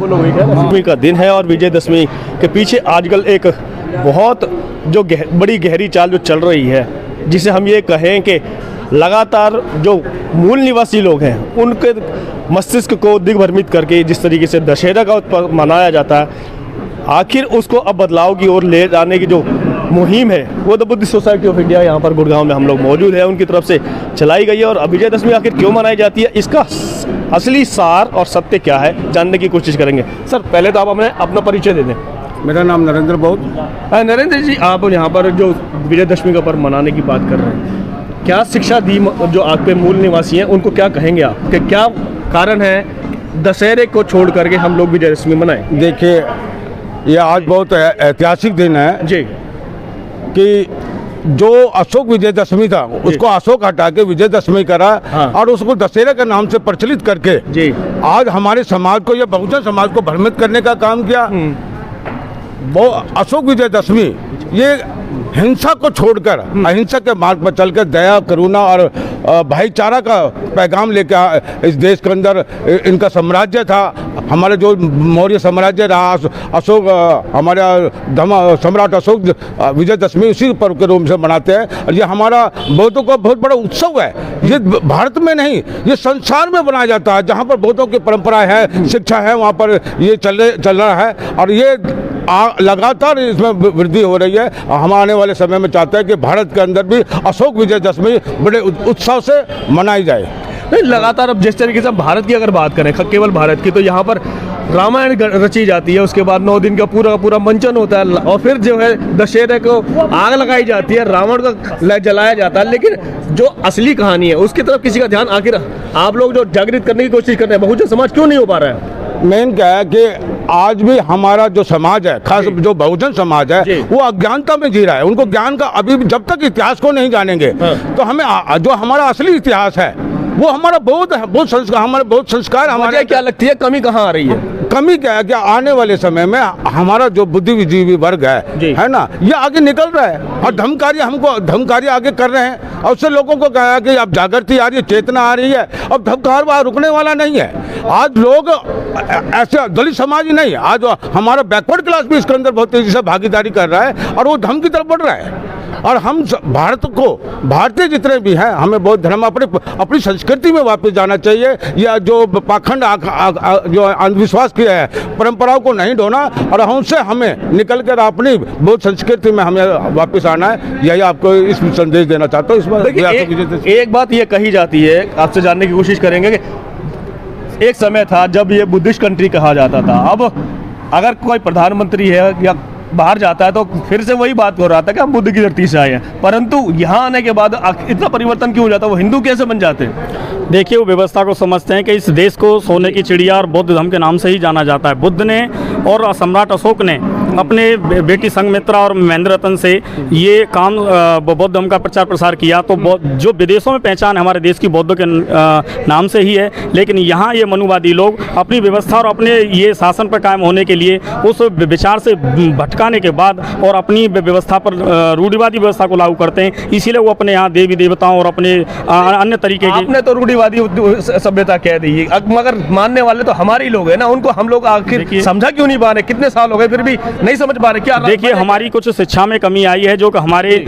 दशमी का दिन है और विजयदशमी के पीछे आजकल एक बहुत जो बड़ी गहरी चाल जो चल रही है, जिसे हम ये कहें कि लगातार जो मूल निवासी लोग हैं उनके मस्तिष्क को दिग्भ्रमित करके जिस तरीके से दशहरा का उत्सव मनाया जाता है, आखिर उसको अब बदलाव की ओर ले जाने की जो मुहिम है वो the Buddhist society of India यहाँ पर गुड़गांव में हम लोग मौजूद हैं, उनकी तरफ से चलाई गई है। और विजयदशमी आखिर क्यों मनाई जाती है, इसका असली सार और सत्य क्या है, जानने की कोशिश करेंगे। सर, पहले तो आप हमें अपना परिचय दे दें। मेरा नाम नरेंद्र बौद्ध। नरेंद्र जी, आप यहाँ पर जो विजयदशमी का पर्व मनाने की बात कर रहे हैं, क्या शिक्षा दी जो आपके मूल निवासी हैं उनको, क्या कहेंगे आप कि क्या कारण है दशहरे को छोड़ करके हम लोग विजयदशमी मनाएं? देखिए, ये आज बहुत ऐतिहासिक दिन है जी, कि जो अशोक विजयदशमी था उसको अशोक हटा के विजयदशमी करा। हाँ। और उसको दशहरे के नाम से प्रचलित करके जी, आज हमारे समाज को, या बहुजन समाज को भ्रमित करने का काम किया। वो अशोक विजयदशमी ये हिंसा को छोड़कर अहिंसा के मार्ग पर चलकर दया, करुणा और भाईचारा का पैगाम लेकर इस देश के अंदर इनका साम्राज्य था। हमारे जो मौर्य साम्राज्य रहा, अशोक हमारा सम्राट अशोक विजयदशमी उसी पर्व के रूप से मनाते हैं। और ये हमारा बौद्धों का बहुत बड़ा उत्सव है। ये भारत में नहीं, ये संसार में बनाया जाता है। जहाँ पर बौद्धों की परंपरा है, शिक्षा है, वहाँ पर ये चल रहा है। और ये लगातार इसमें वृद्धि हो रही है। हम आने वाले समय में चाहते हैं कि भारत के अंदर भी अशोक विजयदशमी बड़े उत्साह से मनाई जाए। नहीं, लगातार अब जिस तरीके से भारत की अगर बात करें, केवल भारत की, तो यहाँ पर रामायण रची जाती है, उसके बाद 9 दिन का पूरा मंचन होता है, और फिर जो है दशहरे को आग लगाई जाती है, रावण का जलाया जाता है। लेकिन जो असली कहानी है उसकी तरफ किसी का ध्यान, आखिर आप लोग जो जागृत करने की कोशिश कर रहे हैं, बहुजन समाज क्यों नहीं हो पा रहा है? मेन क्या है कि आज भी हमारा जो समाज है, खास जो बहुजन समाज है, वो अज्ञानता में जी रहा है। उनको ज्ञान का अभी जब तक इतिहास को नहीं जानेंगे तो हमें जो हमारा असली इतिहास है वो हमारा बहुत संस्कार, हमारे बहुत संस्कार, हमारे क्या लगती है कमी कहाँ आ रही है? कमी क्या है कि आने वाले समय में हमारा जो बुद्धिजीवी वर्ग है ना, ये आगे निकल रहा है और धर्मकार्य आगे कर रहे हैं। और उससे लोगों को कहा कि अब जागृति आ रही है, चेतना आ रही है। अब धर्मकार वहाँ रुकने वाला नहीं है। आज लोग ऐसे दलित समाज ही नहीं, आज हमारा बैकवर्ड क्लास भी इसके अंदर बहुत तेजी से भागीदारी कर रहा है और वो धर्म की तरफ बढ़ रहा है। और हम भारत को, भारतीय जितने भी हैं, हमें बहुत धर्म अपनी संस्कृति में वापस जाना चाहिए। या जो पाखंड जो अंधविश्वास किया है, परंपराओं को नहीं ढोना, और हमसे हमें निकल कर अपनी बहुत संस्कृति में हमें वापस आना है। यही आपको इस संदेश देना चाहता हूँ। इस बार एक बात ये कही जाती है, आपसे जानने की कोशिश करेंगे कि एक समय था जब ये बुद्धिस्ट कंट्री कहा जाता था। अब अगर कोई प्रधानमंत्री है या बाहर जाता है तो फिर से वही बात हो रहा था कि हम बुद्ध की धरती से आए हैं, परंतु यहाँ आने के बाद इतना परिवर्तन क्यों हो जाता है? वो हिंदू कैसे बन जाते हैं? देखिए, वो व्यवस्था को समझते हैं कि इस देश को सोने की चिड़िया और बौद्ध धर्म के नाम से ही जाना जाता है। बुद्ध ने और सम्राट अशोक ने अपने बेटी संघमित्रा और महेंद्र रतन से ये काम बौद्ध धर्म का प्रचार प्रसार किया। तो जो विदेशों में पहचान है हमारे देश की बौद्ध के नाम से ही है, लेकिन यहाँ ये मनुवादी लोग अपनी व्यवस्था और अपने ये शासन पर कायम होने के लिए उस विचार से भटकाने के बाद और अपनी व्यवस्था पर रूढ़िवादी व्यवस्था को लागू करते हैं। इसीलिए वो अपने यहाँ देवी देवताओं और अपने अन्य तरीके की, आपने तो रूढ़िवादी सभ्यता कह दी, मगर मानने वाले तो हमारे ही लोग हैं ना, उनको हम लोग आखिर समझा क्यों नहीं पा रहे? कितने साल हो गए फिर भी नहीं समझ पा रहे क्या? देखिए, हमारी कुछ शिक्षा में कमी आई है, जो कि हमारे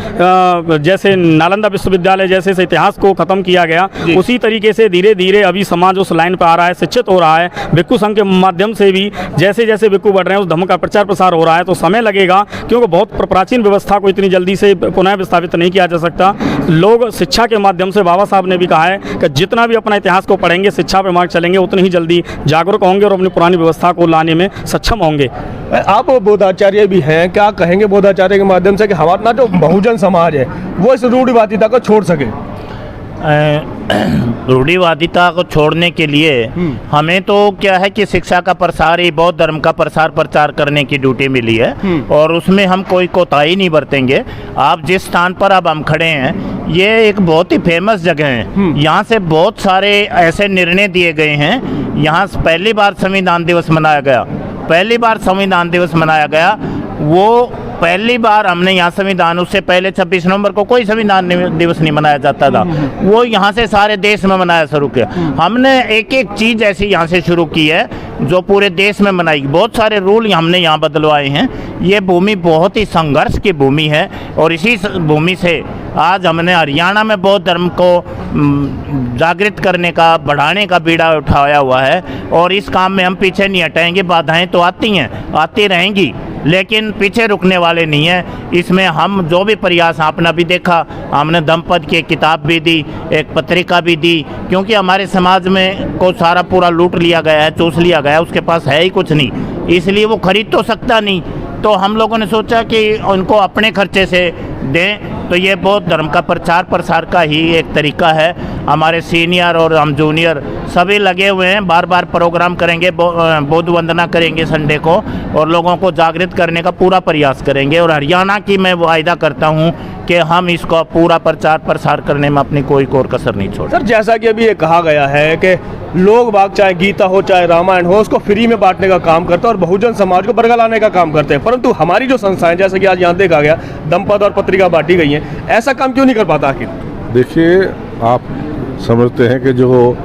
जैसे नालंदा विश्वविद्यालय जैसे से इतिहास को खत्म किया गया, उसी तरीके से धीरे धीरे अभी समाज उस लाइन पर आ रहा है, शिक्षित हो रहा है। भिक्षु संघ के माध्यम से भी जैसे जैसे भिक्षु बढ़ रहे हैं उस धर्म का प्रचार प्रसार हो रहा है। तो समय लगेगा, क्योंकि बहुत प्राचीन व्यवस्था को इतनी जल्दी से पुनः विस्थापित नहीं किया जा सकता। लोग शिक्षा के माध्यम से, बाबा साहब ने भी कहा है कि जितना भी अपना इतिहास को पढ़ेंगे, शिक्षा पर मार्ग चलेंगे, उतनी ही जल्दी जागरूक होंगे और अपनी पुरानी व्यवस्था को लाने में सक्षम होंगे। आप बौद्धाचार्य भी हैं, क्या कहेंगे बौद्धाचार्य के माध्यम से कि हमारा ना जो बहुजन समाज है वो इस रूढ़िवादिता को छोड़ सके? रूढ़िवादिता को छोड़ने के लिए हमें तो क्या है कि शिक्षा का प्रसार ही, बौद्ध धर्म का प्रसार प्रचार करने की ड्यूटी मिली है, और उसमें हम कोई कोताही नहीं बरतेंगे। आप जिस स्थान पर अब हम खड़े हैं, ये एक बहुत ही फेमस जगह है। यहाँ से बहुत सारे ऐसे निर्णय दिए गए हैं। यहाँ पहली बार संविधान दिवस मनाया गया, वो पहली बार हमने यहाँ संविधान, उससे पहले 26 नवंबर को कोई संविधान दिवस नहीं मनाया जाता था, वो यहाँ से सारे देश में मनाया शुरू किया। हमने एक एक चीज़ ऐसी यहाँ से शुरू की है जो पूरे देश में मनाई। बहुत सारे रूल हमने यहाँ बदलवाए हैं। ये भूमि बहुत ही संघर्ष की भूमि है और इसी भूमि से आज हमने हरियाणा में बौद्ध धर्म को जागृत करने का, बढ़ाने का बीड़ा उठाया हुआ है और इस काम में हम पीछे नहीं हटेंगे। बाधाएं तो आती हैं, आती रहेंगी, लेकिन पीछे रुकने वाले नहीं हैं। इसमें हम जो भी प्रयास, आपने भी देखा, हमने धम्मपद की किताब भी दी, एक पत्रिका भी दी, क्योंकि हमारे समाज में को सारा पूरा लूट लिया गया है, चूस लिया गया है, उसके पास है ही कुछ नहीं, इसलिए वो खरीद तो सकता नहीं। तो हम लोगों ने सोचा कि उनको अपने खर्चे से दें। तो ये बौद्ध धर्म का प्रचार प्रसार का ही एक तरीका है। हमारे सीनियर और हम जूनियर सभी लगे हुए हैं, बार बार प्रोग्राम करेंगे, बौद्ध वंदना करेंगे संडे को और लोगों को जागृत करने का पूरा प्रयास करेंगे। और हरियाणा की मैं वायदा करता हूं कि हम इसको पूरा प्रचार प्रसार करने में अपनी कोई कोर कसर नहीं छोड़। सर, जैसा कि अभी ये कहा गया है कि लोग बाग चाहे गीता हो चाहे रामायण हो, उसको फ्री में बांटने का काम करते हैं और बहुजन समाज को बरगलाने का काम करते हैं, परंतु हमारी जो संस्थाएं, जैसे कि आज यहाँ देखा गया, धम्मपद और पत्रिका बांटी गई हैं, ऐसा काम क्यों नहीं कर पाता आखिर? देखिए, आप समझते हैं कि जो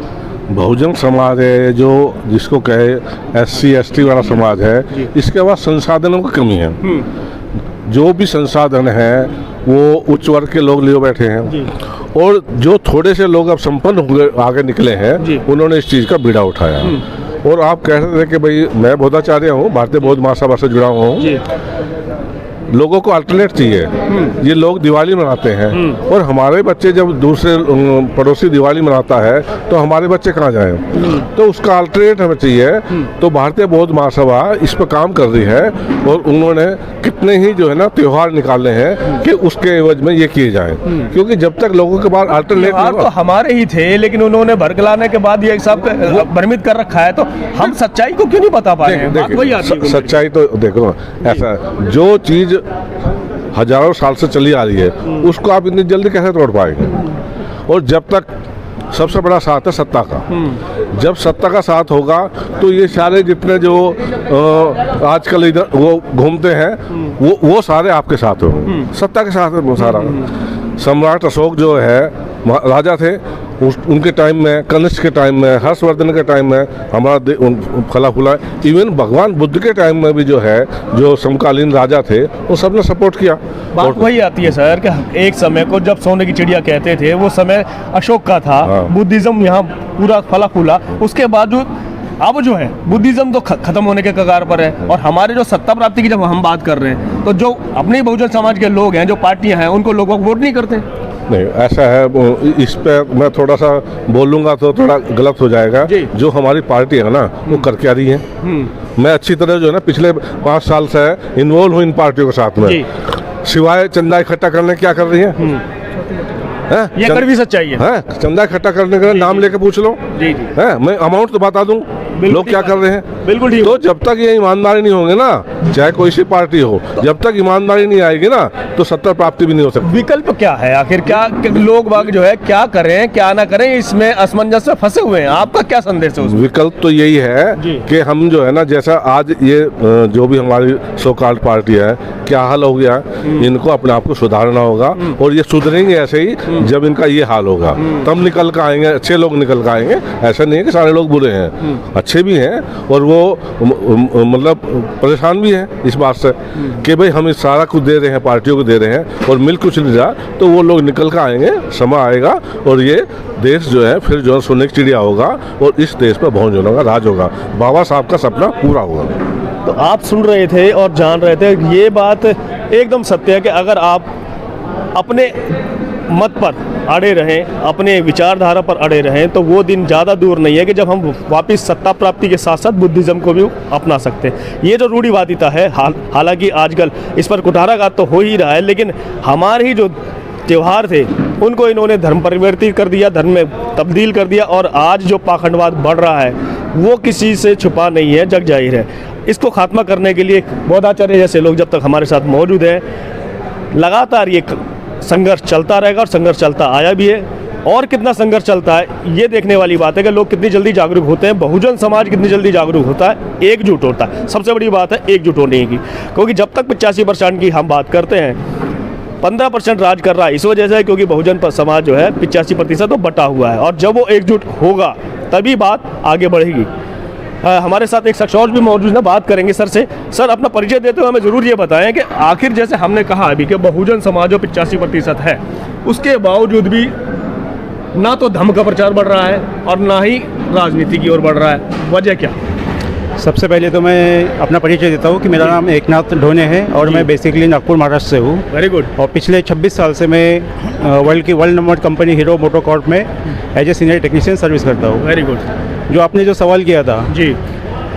बहुजन समाज है, जो जिसको कहे SC ST वाला समाज है, इसके पास संसाधनों की कमी है। जो भी संसाधन है वो उच्च वर्ग के लोग लिए बैठे हैं और जो थोड़े से लोग अब संपन्न हुए आगे निकले हैं, उन्होंने इस चीज़ का बीड़ा उठाया। और आप कह रहे थे कि भाई मैं बौद्धाचार्य हूँ, भारतीय बौद्ध महासभा से जुड़ा हुआ हूँ। लोगों को अल्टरनेट चाहिए। ये लोग दिवाली मनाते हैं और हमारे बच्चे जब दूसरे पड़ोसी दिवाली मनाता है तो हमारे बच्चे कहाँ जाएं? तो उसका अल्टरनेट हमें चाहिए। तो भारतीय बौद्ध महासभा इस पर काम कर रही है और उन्होंने कितने ही जो है ना त्यौहार निकाले हैं कि उसके एवज में ये किए जाएं, क्योंकि जब तक लोगों के पास अल्टरनेट तो हमारे ही थे, लेकिन उन्होंने भरगलाने के बाद ये सब भ्रमित कर रखा है। तो हम सच्चाई को क्यों नहीं बता पा रहे हैं? सच्चाई तो देखो, ऐसा जो चीज हजारों साल से चली आ रही है उसको आप इतनी जल्दी कैसे तोड़ पाएंगे? और जब तक सबसे बड़ा साथ है सत्ता का, जब सत्ता का साथ होगा तो ये सारे जितने जो आजकल इधर वो घूमते हैं वो सारे आपके साथ होंगे, सत्ता के साथ है वो सारा। सम्राट अशोक जो है राजा थे, उनके टाइम में, कनिष्क के टाइम में, हर्षवर्धन के टाइम में हमारा फला फूला। इवन भगवान बुद्ध के टाइम में भी जो है, जो समकालीन राजा थे वो सब ने सपोर्ट किया। बात वही आती है सर कि एक समय को जब सोने की चिड़िया कहते थे, वो समय अशोक का था। बुद्धिज्म यहाँ पूरा फला फूला, उसके बावजूद अब जो है बुद्धिज्म तो खत्म होने के कगार पर है। और हमारे जो सत्ता प्राप्ति की जब हम बात कर रहे हैं, तो जो अपने बहुजन समाज के लोग हैं, जो पार्टियां हैं, उनको लोग वोट नहीं करते। नहीं, ऐसा है, इस पे मैं थोड़ा सा बोलूँगा तो थोड़ा गलत हो जाएगा। जो हमारी पार्टी है ना, वो कर क्या रही है? मैं अच्छी तरह जो है ना पिछले 5 साल से इन्वॉल्व हूँ इन पार्टियों के साथ में, सिवाय चंदा इकट्ठा करने क्या कर रही है? ये कर भी सच्चाई है। चंदा इकट्ठा करने का नाम लेके पूछ लो, मैं अमाउंट तो बता दूं लोग क्या कर रहे हैं। बिल्कुल ठीक। तो जब तक ये ईमानदारी नहीं होंगे ना, चाहे कोई सी पार्टी हो, जब तक ईमानदारी नहीं आएगी ना, तो सत्ता प्राप्ति भी नहीं हो सकती। विकल्प क्या है आखिर? क्या लोग बाग जो है क्या करें क्या ना करें, इसमें असमंजस में फंसे हुए हैं। आपका क्या संदेश है उसमें? विकल्प तो यही है कि हम जो है ना, जैसा आज ये जो भी हमारी सो कॉल्ड पार्टी है, क्या हाल हो गया, इनको अपने आप को सुधारना होगा और ये सुधरेंगे ऐसे ही जब इनका ये हाल होगा, तब निकल कर आएंगे, अच्छे लोग निकल कर आएंगे। ऐसा नहीं है कि सारे लोग बुरे हैं, अच्छे भी हैं और वो मतलब परेशान भी हैं इस बात से कि भाई हम इस सारा कुछ दे रहे हैं, पार्टियों को दे रहे हैं और मिल कुछ नहीं रहा, तो वो लोग निकल कर आएंगे, समय आएगा और ये देश जो है फिर जो है सोने की चिड़िया होगा और इस देश पर बहुजनों का राज होगा, बाबा साहब का सपना पूरा होगा। तो आप सुन रहे थे और जान रहे थे, ये बात एकदम सत्य है कि अगर आप अपने मत पर अड़े रहें, अपने विचारधारा पर अड़े रहें, तो वो दिन ज़्यादा दूर नहीं है कि जब हम वापस सत्ता प्राप्ति के साथ साथ बुद्धिज़्म को भी अपना सकते हैं। ये जो रूढ़िवादिता है, हालांकि आजकल इस पर कुठाराघात तो हो ही रहा है, लेकिन हमारे ही जो त्यौहार थे उनको इन्होंने धर्म परिवर्तित कर दिया, धर्म में तब्दील कर दिया और आज जो पाखंडवाद बढ़ रहा है वो किसी से छुपा नहीं है, जग जाहिर है। इसको खात्मा करने के लिए बौद्धाचार्य जैसे लोग जब तक हमारे साथ मौजूद हैं, लगातार ये संघर्ष चलता रहेगा और संघर्ष चलता आया भी है। और कितना संघर्ष चलता है, ये देखने वाली बात है कि लोग कितनी जल्दी जागरूक होते हैं, बहुजन समाज कितनी जल्दी जागरूक होता है, एकजुट होता है। सबसे बड़ी बात है एकजुट होने की, क्योंकि जब तक 85% की हम बात करते हैं, 15% राज कर रहा है इस वजह से, क्योंकि बहुजन समाज जो है 85% तो बटा हुआ है, और जब वो एकजुट होगा तभी बात आगे बढ़ेगी। हमारे साथ एक शख्स और भी मौजूद है, बात करेंगे सर से। सर, अपना परिचय देते हुए हमें ज़रूर ये बताएं कि आखिर जैसे हमने कहा अभी कि बहुजन समाज जो 85% है, उसके बावजूद भी ना तो धर्म का प्रचार बढ़ रहा है और ना ही राजनीति की ओर बढ़ रहा है, वजह क्या? सबसे पहले तो मैं अपना परिचय देता हूँ कि मेरा नाम एकनाथ ढोने है और मैं बेसिकली नागपुर महाराष्ट्र से हूँ। Very good. और पिछले 26 साल से मैं world number company Hero MotoCorp में as a senior technician service करता हूँ। Very good. जो आपने जो सवाल किया था जी,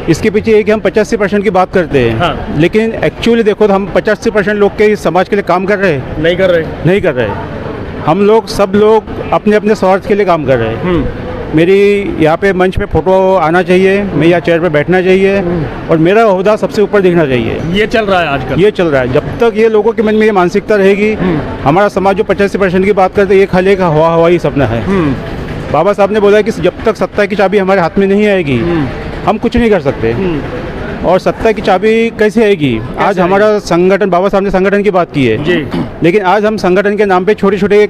इसके पीछे एक हम 85% की बात करते हैं, हाँ। लेकिन एक्चुअली देखो तो हम 85% लोग के इस समाज के लिए काम कर रहे हैं? नहीं कर रहे। नहीं कर रहे। हम लोग सब लोग अपने अपने स्वार्थ के लिए काम कर रहे हैं। मेरी यहाँ पे मंच पे फोटो आना चाहिए, मैं यहाँ चेयर पे बैठना चाहिए और मेरा ओहदा सबसे ऊपर दिखना चाहिए। ये चल रहा है आजकल। ये चल रहा है। जब तक ये लोगों के मन में ये मानसिकता रहेगी, हमारा समाज जो 85% की बात करते हैं, ये खाली का हवा सपना है। बाबा साहब ने बोला है कि जब तक सत्ता की चाबी हमारे हाथ में नहीं आएगी, हम कुछ नहीं कर सकते। और सत्ता की चाबी कैसे आएगी? आज हमारा संगठन, बाबा साहब ने संगठन की बात की है जी, लेकिन आज हम संगठन के नाम पे छोटे छोटे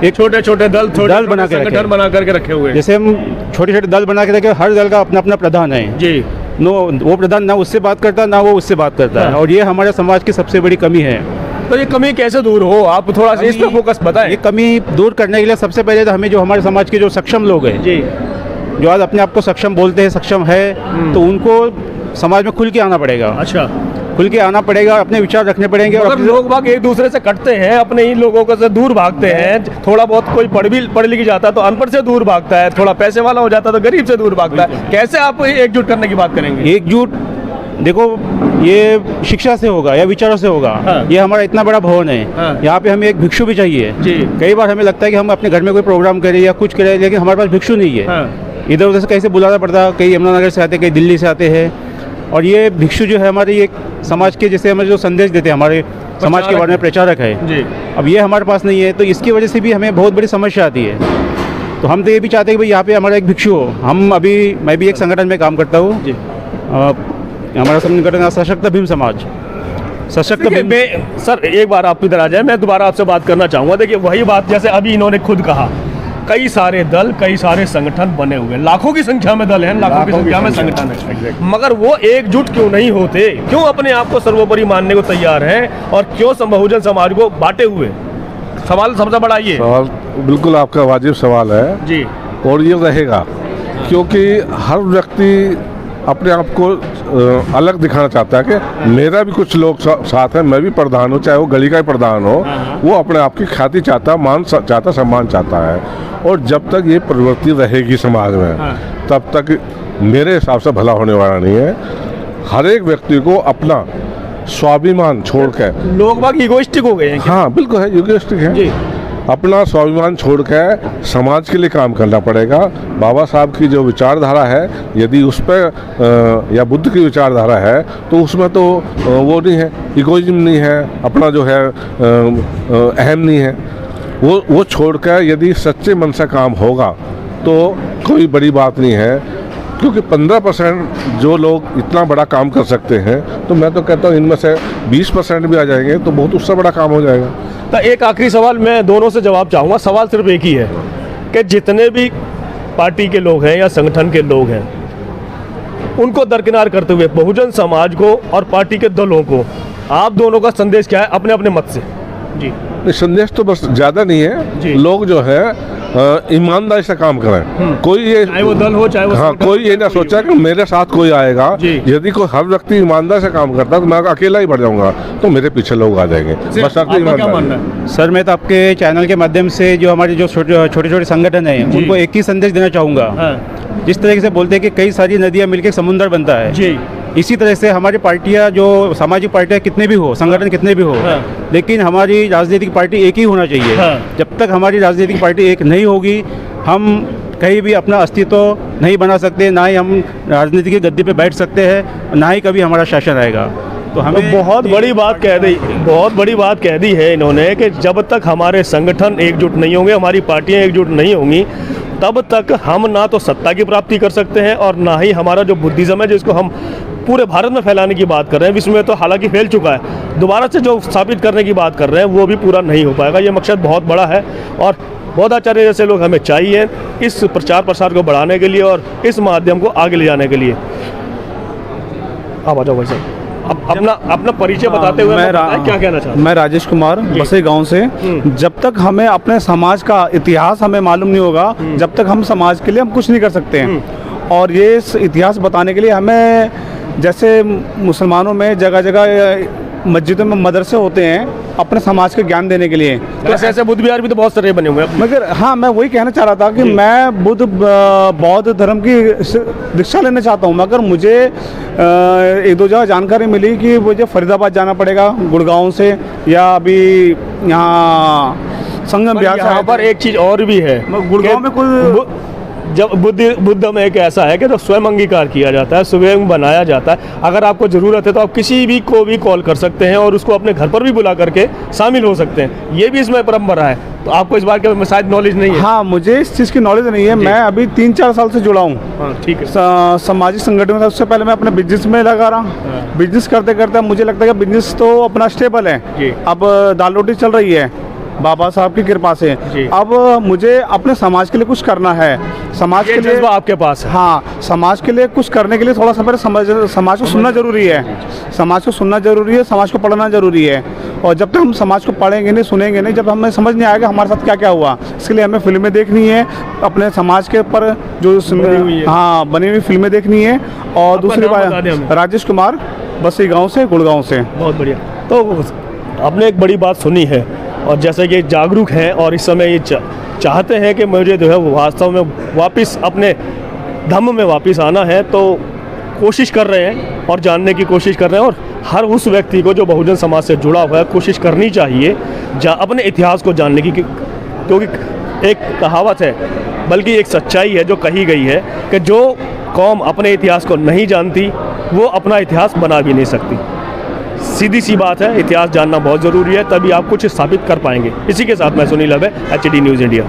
एक छोटे छोटे दल बना के संगठन बना करके रखे हुए हैं। जैसे हम छोटे छोटे दल बना के रखे, हर दल का अपना अपना प्रधान है जी। वो प्रधान ना उससे बात करता, ना वो उससे बात करता है, और ये हमारे समाज की सबसे बड़ी कमी है। तो ये कमी कैसे दूर हो, आप थोड़ा सा इस पे फोकस बताएं। ये कमी दूर करने के लिए सबसे पहले तो हमें जो हमारे समाज के जो सक्षम लोग हैं जी, जो आज अपने आप को सक्षम बोलते हैं, सक्षम है, तो उनको समाज में खुल के आना पड़ेगा। अच्छा, खुल के आना पड़ेगा, अपने विचार रखने पड़ेंगे। और लोग बाग एक दूसरे से कटते हैं, अपने ही लोगों को से दूर भागते हैं। थोड़ा बहुत कोई पढ़ लिख जाता है तो अनपढ़ से दूर भागता है, थोड़ा पैसे वाला हो जाता है तो गरीब से दूर भागता है। कैसे आप एकजुट करने की बात करेंगे? एकजुट देखो, ये शिक्षा से होगा या विचारों से होगा। हाँ। ये हमारा इतना बड़ा भवन है, हाँ। यहाँ पे हमें एक भिक्षु भी चाहिए जी। कई बार हमें लगता है कि हम अपने घर में कोई प्रोग्राम करें या कुछ करें, लेकिन हमारे पास भिक्षु नहीं है। हाँ। इधर उधर से कैसे बुलाना पड़ता है, कई यमुनानगर से आते, कई दिल्ली से आते हैं। और ये भिक्षु जो है हमारे एक समाज के, जैसे हमें जो संदेश देते हैं, हमारे समाज के बारे में प्रचारक है जी। अब ये हमारे पास नहीं है, तो इसकी वजह से भी हमें बहुत बड़ी समस्या आती है। तो हम तो ये भी चाहते हैं कि भाई यहाँ पे हमारा एक भिक्षु हो। मैं भी एक संगठन में काम करता हूँ जी। हमारा संगठन है सशक्त भीम समाज। सशक्त भीम। सर, एक बार आप इधर आ जाए, मैं दोबारा आपसे बात करना चाहूँगा। देखिए, वही बात जैसे अभी इन्होंने खुद कहा, कई सारे दल, कई सारे संगठन बने हुए हैं, लाखों की संख्या में दल हैं, लाखों की संख्या में संगठन है, मगर वो एकजुट क्यों नहीं होते? क्यों अपने आप को सर्वोपरि मानने को तैयार हैं और क्यों बहुजन समाज को बांटे हुए? सवाल सबसे बड़ा ये सवाल बिल्कुल आपका वाजिब सवाल है जी, और ये रहेगा, क्योंकि हर व्यक्ति अपने आप को अलग दिखाना चाहता है कि मेरा भी कुछ लोग साथ हैं, मैं भी प्रधान हूँ, चाहे वो गली का ही प्रधान हो। वो अपने आप की ख्याति चाहता है, मान चाहता, सम्मान चाहता है। और जब तक ये प्रवृत्ति रहेगी समाज में, तब तक मेरे हिसाब से भला होने वाला नहीं है। हर एक व्यक्ति को अपना स्वाभिमान छोड़ के, लोग बाग इगोइस्टिक हो गए हैं। हाँ बिल्कुल है, इगोइस्टिक है जी। अपना स्वाभिमान छोड़ के समाज के लिए काम करना पड़ेगा। बाबा साहब की जो विचारधारा है, यदि उस पर या बुद्ध की विचारधारा है, तो उसमें तो वो नहीं है, इगोइज्म नहीं है, अपना जो है अहम नहीं है। वो छोड़ कर यदि सच्चे मन से काम होगा तो कोई बड़ी बात नहीं है। क्योंकि 15% जो लोग इतना बड़ा काम कर सकते हैं, तो मैं तो कहता हूँ इनमें से 20% भी आ जाएंगे तो बहुत उससे बड़ा काम हो जाएगा। तो एक आखिरी सवाल मैं दोनों से जवाब चाहूँगा। सवाल सिर्फ एक ही है कि जितने भी पार्टी के लोग हैं या संगठन के लोग हैं, उनको दरकिनार करते हुए बहुजन समाज को और पार्टी के दलों को आप दोनों का संदेश क्या है अपने अपने मत से? जी। संदेश तो बस ज़्यादा नहीं है, लोग जो है ईमानदारी से काम करें। कोई ये, चाहे वो दल हो, चाहे वो हाँ, कोई ये ना सोचा कि मेरे साथ कोई आएगा। यदि कोई हर व्यक्ति ईमानदारी से काम करता तो मैं अकेला ही बढ़ जाऊंगा, तो मेरे पीछे लोग आ जाएंगे। बस सर, मैं तो आपके चैनल के माध्यम से जो हमारे जो छोटे छोटे संगठन हैं, उनको एक ही संदेश देना चाहूँगा। जिस तरीके से बोलते हैं कि कई सारी नदियाँ मिलकर समुद्र बनता है जी, इसी तरह से हमारी पार्टियां, जो सामाजिक पार्टियां कितने भी हो, संगठन कितने भी हो, लेकिन हमारी राजनीतिक पार्टी एक ही होना चाहिए। जब तक हमारी राजनीतिक पार्टी एक नहीं होगी, हम कहीं भी अपना अस्तित्व नहीं बना सकते, ना ही हम राजनीति की गद्दी पे बैठ सकते हैं, ना ही कभी हमारा शासन आएगा। तो हमें बहुत बड़ी बात कह दी, बहुत बड़ी बात कह दी है इन्होंने कि जब तक हमारे संगठन एकजुट नहीं होंगे, हमारी पार्टियां एकजुट नहीं होंगी, तब तक हम ना तो सत्ता की प्राप्ति कर सकते हैं और ना ही हमारा जो बुद्धिज़्म है जिसको हम पूरे भारत में फैलाने की बात कर रहे हैं, विश्व में तो हालांकि फैल चुका है, दोबारा से जो स्थापित करने की बात कर रहे हैं वो भी पूरा नहीं हो पाएगा। ये मकसद बहुत बड़ा है और बौद्धाचार्य जैसे लोग हमें चाहिए इस प्रचार प्रसार को बढ़ाने के लिए और इस माध्यम को आगे ले जाने के लिए। आप आ जाओ भाई साहब, अपना परिचय बताते हुए क्या कहना चाहते हैं? मैं राजेश कुमार बसे गांव से। जब तक हमें अपने समाज का इतिहास हमें मालूम नहीं होगा, जब तक हम समाज के लिए हम कुछ नहीं कर सकते हैं। और ये इतिहास बताने के लिए हमें, जैसे मुसलमानों में जगह जगह मस्जिदों में मदरसे होते हैं अपने समाज के ज्ञान देने के लिए, तो ऐसे बुद्ध विहार भी तो बहुत सारे बने हुए हैं। मगर हाँ, मैं वही कहना चाह रहा था कि मैं बौद्ध धर्म की दीक्षा लेना चाहता हूँ, मगर मुझे एक दो जगह जानकारी मिली कि मुझे फरीदाबाद जाना पड़ेगा गुड़गांव से, या अभी यहाँ संगम बिहार से। यहाँ पर एक चीज़ और भी है, गुड़गांव में कोई जब बुद्ध में एक ऐसा है कि तो स्वयं अंगीकार किया जाता है, स्वयं बनाया जाता है। अगर आपको ज़रूरत है तो आप किसी भी को भी कॉल कर सकते हैं और उसको अपने घर पर भी बुला करके शामिल हो सकते हैं। ये भी इसमें परंपरा है। तो आपको इस बात के शायद नॉलेज नहीं है। हाँ, मुझे इस चीज़ की नॉलेज नहीं है। मैं अभी 3-4 साल से जुड़ा हूँ। हाँ, ठीक है। सामाजिक संगठन में उससे पहले मैं अपने बिजनेस में लगा रहा। बिजनेस करते करते मुझे लगता है कि बिजनेस तो अपना स्टेबल है, अब दाल रोटी चल रही है बाबा साहब की कृपा से। अब मुझे अपने समाज के लिए कुछ करना है, समाज के लिए आपके पास है। हाँ, समाज के लिए कुछ करने के लिए थोड़ा सा पहले समाज को सुनना जरूरी है, समाज को सुनना जरूरी है, समाज को पढ़ना जरूरी है। और जब तक हम समाज को पढ़ेंगे नहीं, सुनेंगे नहीं, जब हमें समझ नहीं आएगा हमारे साथ क्या क्या हुआ, इसके लिए हमें फिल्में देखनी है, अपने समाज के ऊपर जो हाँ बनी हुई फिल्में देखनी है। और दूसरी बात, राजेश कुमार बसी गाँव से, गुड़गांव से। बहुत बढ़िया। तो आपने एक बड़ी बात सुनी है और जैसे कि जागरूक हैं और इस समय ये चाहते हैं कि मुझे जो है वास्तव में वापस अपने धम्म में वापस आना है, तो कोशिश कर रहे हैं और जानने की कोशिश कर रहे हैं। और हर उस व्यक्ति को जो बहुजन समाज से जुड़ा हुआ है कोशिश करनी चाहिए अपने इतिहास को जानने की, क्योंकि एक कहावत है, बल्कि एक सच्चाई है जो कही गई है कि जो कौम अपने इतिहास को नहीं जानती वो अपना इतिहास बना भी नहीं सकती। सीधी सी बात है, इतिहास जानना बहुत ज़रूरी है, तभी आप कुछ स्थापित कर पाएंगे। इसी के साथ मैं सुनील अबे, HD न्यूज़ इंडिया।